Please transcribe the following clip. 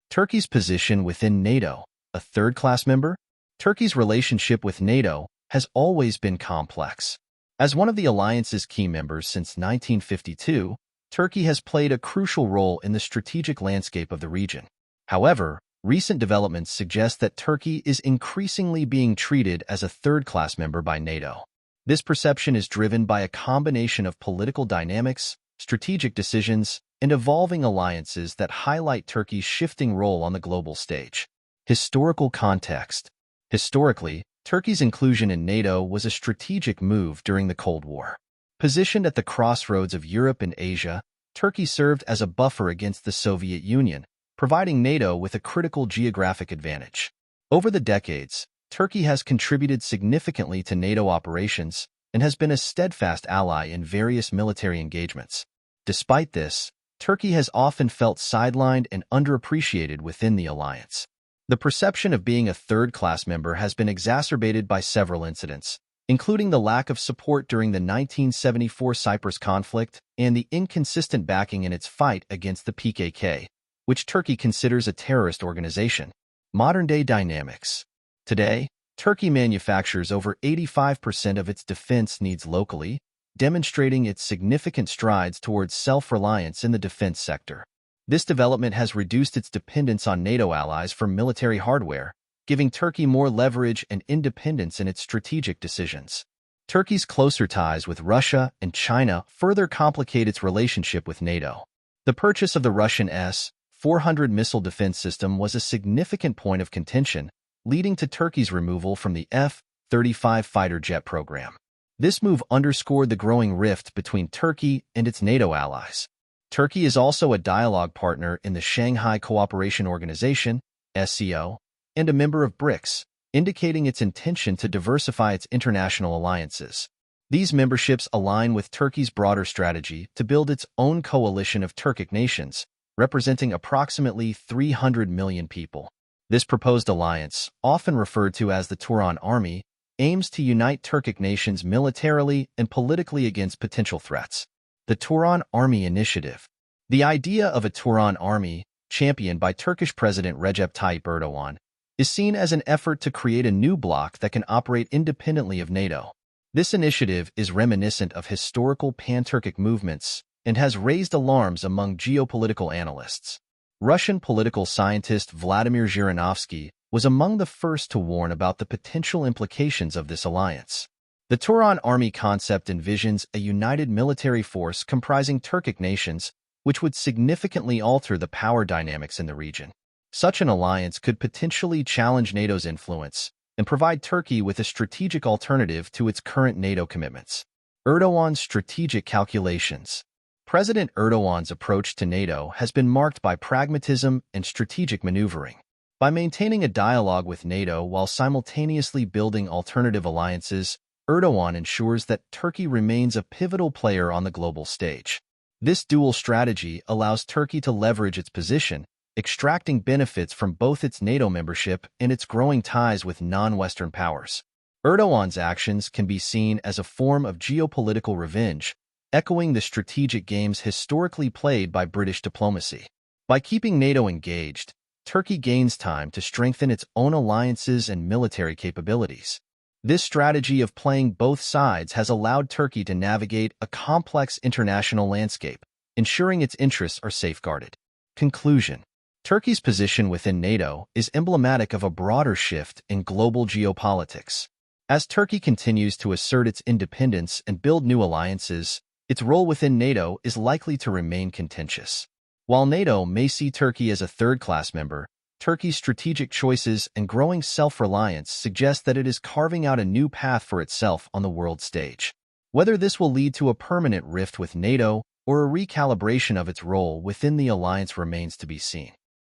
Turkey's position within NATO, a third-class member? Turkey's relationship with NATO has always been complex. As one of the alliance's key members since 1952, Turkey has played a crucial role in the strategic landscape of the region. However, recent developments suggest that Turkey is increasingly being treated as a third-class member by NATO. This perception is driven by a combination of political dynamics, strategic decisions, and evolving alliances that highlight Turkey's shifting role on the global stage. Historical context. Historically, Turkey's inclusion in NATO was a strategic move during the Cold War. Positioned at the crossroads of Europe and Asia, Turkey served as a buffer against the Soviet Union, providing NATO with a critical geographic advantage. Over the decades, Turkey has contributed significantly to NATO operations and has been a steadfast ally in various military engagements. Despite this, Turkey has often felt sidelined and underappreciated within the alliance. The perception of being a third-class member has been exacerbated by several incidents, including the lack of support during the 1974 Cyprus conflict and the inconsistent backing in its fight against the PKK, which Turkey considers a terrorist organization. Modern-day dynamics. Today, Turkey manufactures over 85% of its defense needs locally, demonstrating its significant strides towards self-reliance in the defense sector. This development has reduced its dependence on NATO allies for military hardware, giving Turkey more leverage and independence in its strategic decisions. Turkey's closer ties with Russia and China further complicate its relationship with NATO. The purchase of the Russian S-400 missile defense system was a significant point of contention, leading to Turkey's removal from the F-35 fighter jet program. This move underscored the growing rift between Turkey and its NATO allies. Turkey is also a dialogue partner in the Shanghai Cooperation Organization, SCO, and a member of BRICS, indicating its intention to diversify its international alliances. These memberships align with Turkey's broader strategy to build its own coalition of Turkic nations, representing approximately 300 million people. This proposed alliance, often referred to as the Turan Army, aims to unite Turkic nations militarily and politically against potential threats. The Turan Army Initiative. The idea of a Turan Army, championed by Turkish President Recep Tayyip Erdogan, is seen as an effort to create a new bloc that can operate independently of NATO. This initiative is reminiscent of historical pan-Turkic movements and has raised alarms among geopolitical analysts. Russian political scientist Vladimir Zhirinovsky was among the first to warn about the potential implications of this alliance. The Turan Army concept envisions a united military force comprising Turkic nations, which would significantly alter the power dynamics in the region. Such an alliance could potentially challenge NATO's influence and provide Turkey with a strategic alternative to its current NATO commitments. Erdogan's strategic calculations. President Erdogan's approach to NATO has been marked by pragmatism and strategic maneuvering. By maintaining a dialogue with NATO while simultaneously building alternative alliances, Erdogan ensures that Turkey remains a pivotal player on the global stage. This dual strategy allows Turkey to leverage its position, extracting benefits from both its NATO membership and its growing ties with non-Western powers. Erdogan's actions can be seen as a form of geopolitical revenge, echoing the strategic games historically played by British diplomacy. By keeping NATO engaged, Turkey gains time to strengthen its own alliances and military capabilities. This strategy of playing both sides has allowed Turkey to navigate a complex international landscape, ensuring its interests are safeguarded. Conclusion. Turkey's position within NATO is emblematic of a broader shift in global geopolitics. As Turkey continues to assert its independence and build new alliances, its role within NATO is likely to remain contentious. While NATO may see Turkey as a third-class member, Turkey's strategic choices and growing self-reliance suggest that it is carving out a new path for itself on the world stage. Whether this will lead to a permanent rift with NATO or a recalibration of its role within the alliance remains to be seen.